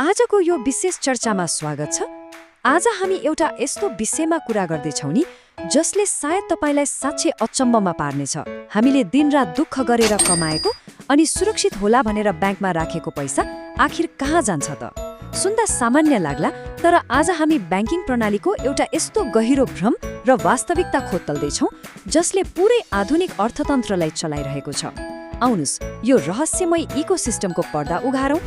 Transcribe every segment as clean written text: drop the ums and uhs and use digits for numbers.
आजको यो विशेष चर्चामा स्वागत छ। आज हामी एउटा यस्तो विषयमा कुरा गर्दैछौँ नि जसले सायद तपाईलाई साँच्चै अचम्ममा पार्नेछ। हामीले दिनरात दुःख गरेर कमाएको अनि सुरक्षित होला भनेर ब्याङ्कमा राखेको पैसा आखिर कहाँ जान्छ त? सुन्दा सामान्य लाग्ला, तर आज हामी ब्याङ्किङ प्रणालीको एउटा यस्तो गहिरो भ्रम र वास्तविकता खोतल्दैछौँ जसले पुरै आधुनिक अर्थतन्त्रलाई चलाइरहेको छ। आउनुस् यो रहस्यमय इकोसिस्टमको पर्दा उघारौँ।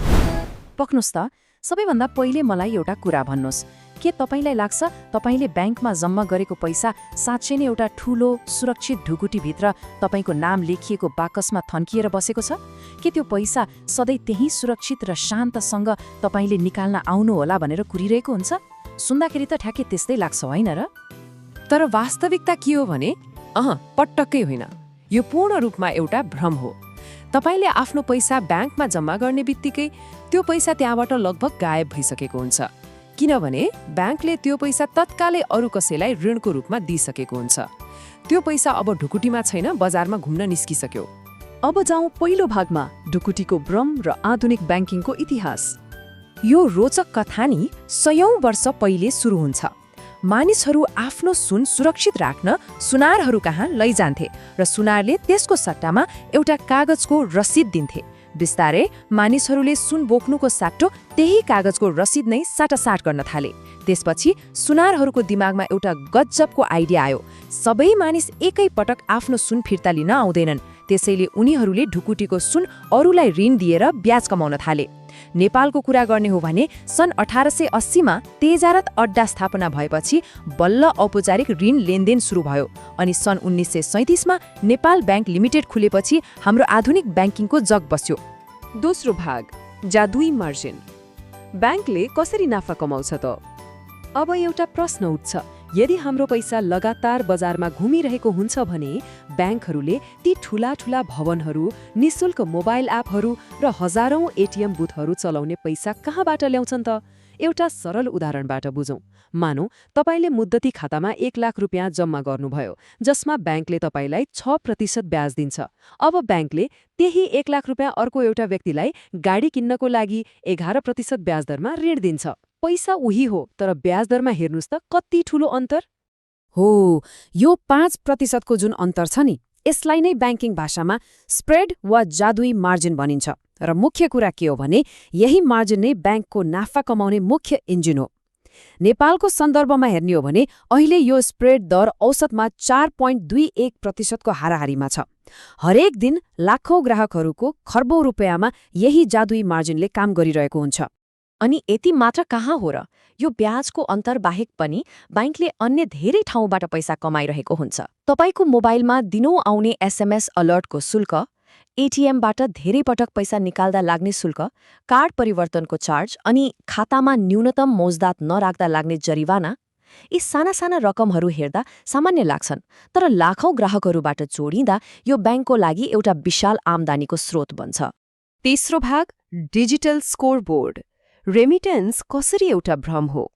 पक्नुस् त, सबैभन्दा पहिले मलाई एउटा कुरा भन्नुहोस्, के तपाईलाई लाग्छ तपाईले ब्याङ्कमा जम्मा गरेको पैसा साँच्चै नै एउटा ठूलो सुरक्षित ढुकुटीभित्र तपाईको नाम लेखिएको बाकसमा थन्किएर बसेको छ? के त्यो पैसा सधैँ त्यही सुरक्षित र शान्तसँग तपाईले निकाल्न आउनु होला भनेर कुरिरहेको हुन्छ? सुन्दाखेरि त ठ्याक्कै त्यस्तै लाग्छ, होइन र? तर वास्तविकता के हो भने पटक्कै होइन। यो पूर्ण रूपमा एउटा भ्रम हो। तपाईले आफ्नो पैसा ब्याङ्कमा जम्मा गर्ने बित्तिकै त्यो पैसा त्यहाँबाट लगभग गायब भइसकेको हुन्छ, किनभने ब्याङ्कले त्यो पैसा तत्कालै अरू कसैलाई ऋणको रूपमा दिइसकेको हुन्छ। त्यो पैसा अब ढुकुटीमा छैन, बजारमा घुम्न निस्किसक्यो। अब जाउँ पहिलो भागमा, ढुकुटीको भ्रम र आधुनिक ब्याङ्किङको इतिहास। यो रोचक कथा नि 100औं वर्ष पहिले सुरु हुन्छ। मानिसहरू आफ्नो सुन सुरक्षित राख्न सुनारहरू कहाँ लैजान्थे र सुनारले त्यसको सट्टामा एउटा कागजको रसिद दिन्थे। बिस्तारै मानिसहरूले सुन बोक्नुको साट्टो त्यही कागजको रसिद नै साटासाट गर्न थाले। त्यसपछि सुनारहरूको दिमागमा एउटा गजबको आइडिया आयो। सबै मानिस एकै पटक आफ्नो सुन फिर्ता लिन आउँदैनन्, त्यसैले उनीहरूले ढुकुटीको सुन अरूलाई ऋण दिएर ब्याज कमाउन थाले। नेपालको कुरा गर्ने हो भने सन् 1880 मा तेजारत अड्डा स्थापना भएपछि बल्ल औपचारिक ऋण लेनदेन सुरु भयो अनि सन् 1937 मा नेपाल ब्याङ्क लिमिटेड खुलेपछि हाम्रो आधुनिक ब्याङ्किङको जग बस्यो। दोस्रो भाग, जादुई मार्जिन। ब्याङ्कले कसरी नाफा कमाउँछ त? अब एउटा प्रश्न उठ्छ, यदि हाम्रो पैसा लगातार बजारमा घुमिरहेको हुन्छ भने ब्याङ्कहरूले ती ठूला भवनहरू, निशुल्क मोबाइल एपहरू र हजारौं एटिएम बुथहरू चलाउने पैसा कहाँबाट ल्याउँछन् त? एउटा सरल उदाहरणबाट बुझौँ। मानौ तपाईले मुद्दती खातामा 1 लाख रुपियाँ जम्मा गर्नुभयो, जसमा ब्याङ्कले तपाईलाई 6% ब्याज दिन्छ। अब ब्याङ्कले त्यही 1 लाख रुपियाँ अर्को एउटा व्यक्तिलाई गाडी किन्नको लागि 11% ब्याज दरमा ऋण दिन्छ। पैसा उही हो, तर ब्याज दरमा हेर्नुस् त कति ठूलो अन्तर हो। यो 5% को जुन अन्तर छ नि, यसलाई नै ब्याङ्किङ भाषामा स्प्रेड वा जादुई मार्जिन भनिन्छ। र मुख्य कुरा के हो भने यही मार्जिन नै ब्याङ्कको नाफा कमाउने मुख्य इन्जिन हो। नेपालको सन्दर्भमा हेर्ने हो भने अहिले यो स्प्रेड दर औसतमा 4.21% को हाराहारीमा छ। हरेक दिन लाखौं ग्राहकहरूको खर्बौं रुपियाँमा यही जादुई मार्जिनले काम गरिरहेको हुन्छ। अनि यति मात्र कहाँ हो र? यो ब्याजको अन्तर बाहेक पनि ब्याङ्कले अन्य धेरै ठाउँबाट पैसा कमाइरहेको हुन्छ। तपाईको मोबाइलमा दिनौं आउने एसएमएस अलर्टको शुल्क, एटिएमबाट धेरै पटक पैसा निकाल्दा लाग्ने शुल्क, कार्ड परिवर्तनको चार्ज अनि खातामा न्यूनतम मौजदात नराख्दा लाग्ने जरिवाना, यी साना रकमहरू हेर्दा सामान्य लाग्छन्, तर लाखौं ग्राहकहरूबाट जोडिँदा यो ब्याङ्कको लागि एउटा विशाल आम्दानीको स्रोत बन्छ। तेस्रो भाग, डिजिटल स्कोरबोर्ड। रेमिटेन्स कसरी एउटा भ्रम हो?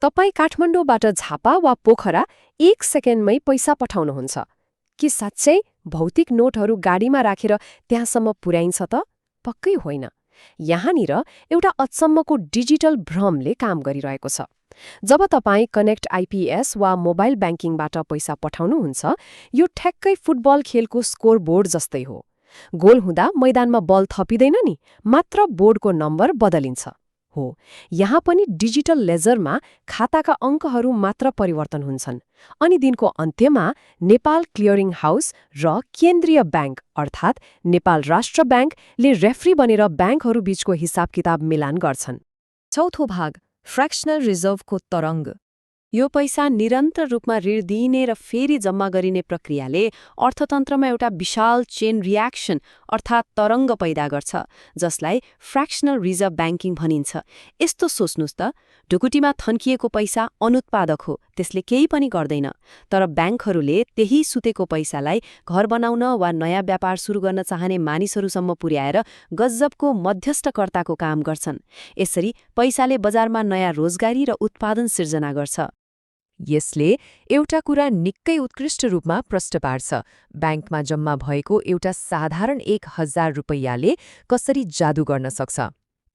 तपाईँ काठमाडौँबाट झापा वा पोखरा 1 सेकेन्डमै पैसा पठाउनुहुन्छ। के साँच्चै भौतिक नोटहरू गाडीमा राखेर त्यहाँसम्म पुर्याइन्छ त? पक्कै होइन। यहाँनिर एउटा अचम्मको डिजिटल भ्रमले काम गरिरहेको छ। जब तपाईँ कनेक्ट आइपीएस वा मोबाइल ब्याङ्किङबाट पैसा पठाउनुहुन्छ, यो ठ्याक्कै फुटबल खेलको स्कोरबोर्ड जस्तै हो। गोल हुँदा मैदानमा बल थपिँदैन नि, मात्र बोर्डको नम्बर बदलिन्छ। हो, यहाँ पनि डिजिटल लेजरमा खाताका अङ्कहरू मात्र परिवर्तन हुन्छन् अनि दिनको अन्त्यमा नेपाल क्लियरिङ हाउस र केन्द्रीय ब्याङ्क अर्थात् नेपाल राष्ट्र ब्याङ्कले रेफ्री बनेर ब्याङ्कहरू बीचको हिसाब किताब मिलान गर्छन्। चौथो भाग, फ्र्याक्सनल रिजर्भको तरङ्ग। यो पैसा निरन्तर रूपमा ऋण दिइने र फेरि जम्मा गरिने प्रक्रियाले अर्थतन्त्रमा एउटा विशाल चेन रियाक्सन अर्थात् तरङ्ग पैदा गर्छ, जसलाई फ्र्याक्सनल रिजर्भ ब्याङ्किङ भनिन्छ। यस्तो सोच्नुस् त, ढुकुटीमा थन्किएको पैसा अनुत्पादक हो, त्यसले केही पनि गर्दैन, तर ब्याङ्कहरूले त्यही सुतेको पैसालाई घर बनाउन वा नयाँ व्यापार सुरु गर्न चाहने मानिसहरूसम्म पुर्याएर गजबको मध्यस्थकर्ताको काम गर्छन्। यसरी पैसाले बजारमा नयाँ रोजगारी र उत्पादन सिर्जना गर्छ। यसले एउटा कुरा निकै उत्कृष्ट रूपमा प्रष्ट पार्छ। ब्याङ्कमा जम्मा भएको एउटा साधारण 1000 रुपैयाँले कसरी जादु गर्न सक्छ।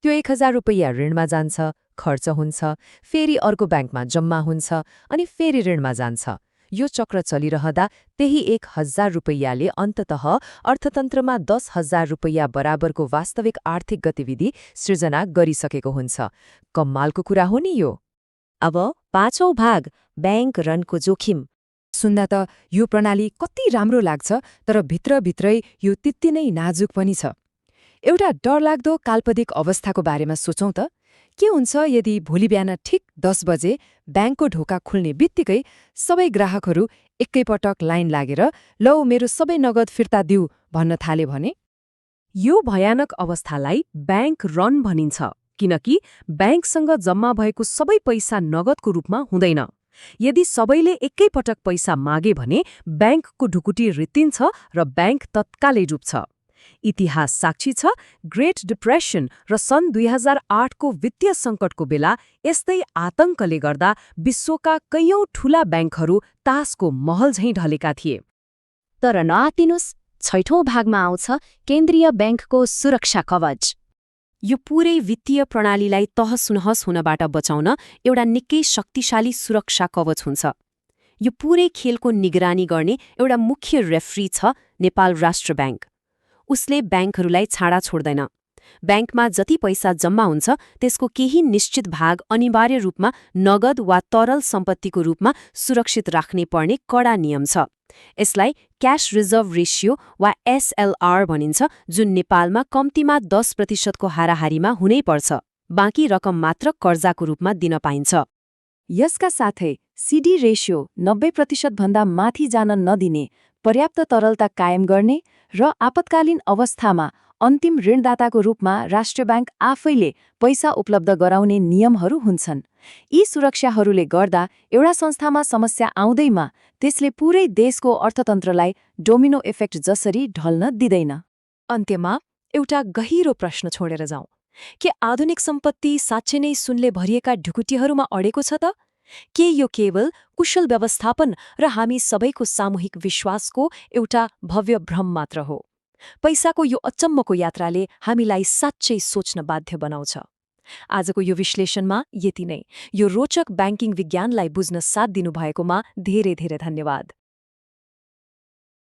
त्यो 1000 रुपैयाँ ऋणमा जान्छ, खर्च हुन्छ, फेरि अर्को ब्याङ्कमा जम्मा हुन्छ अनि फेरि ऋणमा जान्छ। यो चक्र चलिरहँदा त्यही 1000 रुपैयाँले अन्ततः अर्थतन्त्रमा 10,000 रुपैयाँ बराबरको वास्तविक आर्थिक गतिविधि सृजना गरिसकेको हुन्छ। कम्मालको कुरा हो नि यो। अब 5औं भाग, ब्याङ्क ऋणको जोखिम। सुन्दा त यो प्रणाली कति राम्रो लाग्छ, तर भित्रभित्रै यो त्यति नै नाजुक पनि छ। एउटा डरलाग्दो काल्पनिक अवस्थाको बारेमा सोचौं त। के हुन्छ यदि भोलि बिहान ठिक 10 बजे ब्याङ्कको ढोका खुल्ने बित्तिकै सबै ग्राहकहरू एकैपटक लाइन लागेर लौ मेरो सबै नगद फिर्ता दिऊ भन्न थाले भने? यो भयानक अवस्थालाई ब्याङ्क रन भनिन्छ, किनकि ब्याङ्कसँग जम्मा भएको सबै पैसा नगदको रूपमा हुँदैन। यदि सबैले एकैपटक पैसा मागे भने ब्याङ्कको ढुकुटी रित्तिन्छ र ब्याङ्क तत्कालै डुब्छ। इतिहास साक्षी छ, ग्रेट डिप्रेसन र सन् 2008को वित्तीय सङ्कटको बेला यस्तै आतंकले गर्दा विश्वका कैयौं ठूला ब्याङ्कहरू तासको महल झैं ढलेका थिए। तर नआतिनुस्, 6औं भागमा आउँछ केन्द्रीय ब्याङ्कको सुरक्षा कवच। यो पूरै वित्तीय प्रणालीलाई तहस-नहस हुनबाट बचाउन एउटा निकै शक्तिशाली सुरक्षा कवच हुन्छ। यो पूरै खेलको निगरानी गर्ने एउटा मुख्य रेफ्री छ, नेपाल राष्ट्र ब्याङ्क। उसले ब्याङ्कहरूलाई छाडा छोड्दैन। ब्याङ्कमा जति पैसा जम्मा हुन्छ त्यसको केही निश्चित भाग अनिवार्य रूपमा नगद वा तरल सम्पत्तिको रूपमा सुरक्षित राख्ने पर्ने कडा नियम छ। यसलाई क्याश रिजर्भ रेसियो वा SLR भनिन्छ, जुन नेपालमा कम्तीमा 10% हाराहारीमा हुनै पर्छ। बाँकी रकम मात्र कर्जाको रूपमा दिन पाइन्छ। यसका साथै CD रेसियो 90% भन्दा माथि जान नदिने, पर्याप्त तरलता कायम गर्ने र आपतकालीन अवस्थामा अन्तिम ऋणदाताको रूपमा राष्ट्र ब्याङ्क आफैले पैसा उपलब्ध गराउने नियमहरू हुन्छन्। यी सुरक्षाहरूले गर्दा एउटा संस्थामा समस्या आउँदैमा त्यसले पूरै देशको अर्थतन्त्रलाई डोमिनो इफेक्ट जसरी ढल्न दिँदैन। अन्त्यमा एउटा गहिरो प्रश्न छोडेर जाउँ। के आधुनिक सम्पत्ति साँच्चै नै सुनले भरिएका ढुकुटीहरूमा अडेको छ त? के यो केवल कुशल व्यवस्थापन र हामी सबैको सामूहिक विश्वासको एउटा भव्य भ्रम मात्र हो? पैसाको यो अचम्मको यात्राले हामीलाई साँच्चै सोच्न बाध्य बनाउँछ। आजको यो विश्लेषणमा यति नै। यो रोचक ब्याङ्किङ विज्ञानलाई बुझ्न साथ दिनुभएकोमा धेरै धेरै धन्यवाद।